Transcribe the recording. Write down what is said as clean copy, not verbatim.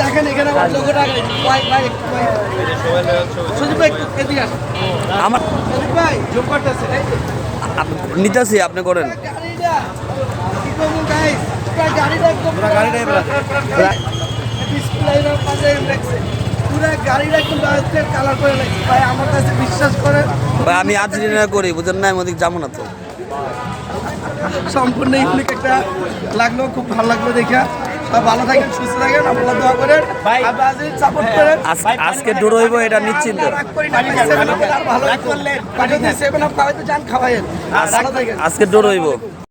দেখেন এখানে আমার নিতেছি আপনি করেন। বিশ্বাস করে ভাই আমি আর্জেন্টিনা করি, বুঝেন না, আমি ওদিক যাবো না তো। সম্পূর্ণ ইউনিক একটা লাগলো, খুব ভালো লাগলো দেখা। সব ভালো থাকেন, সুস্থ থাকেন, আপনারা দোয়া করেন, ব্রাজিল সাপোর্ট করেন। আজকে ডোর হইব এটা নিশ্চিন্ত। আজকে ডোর হইব।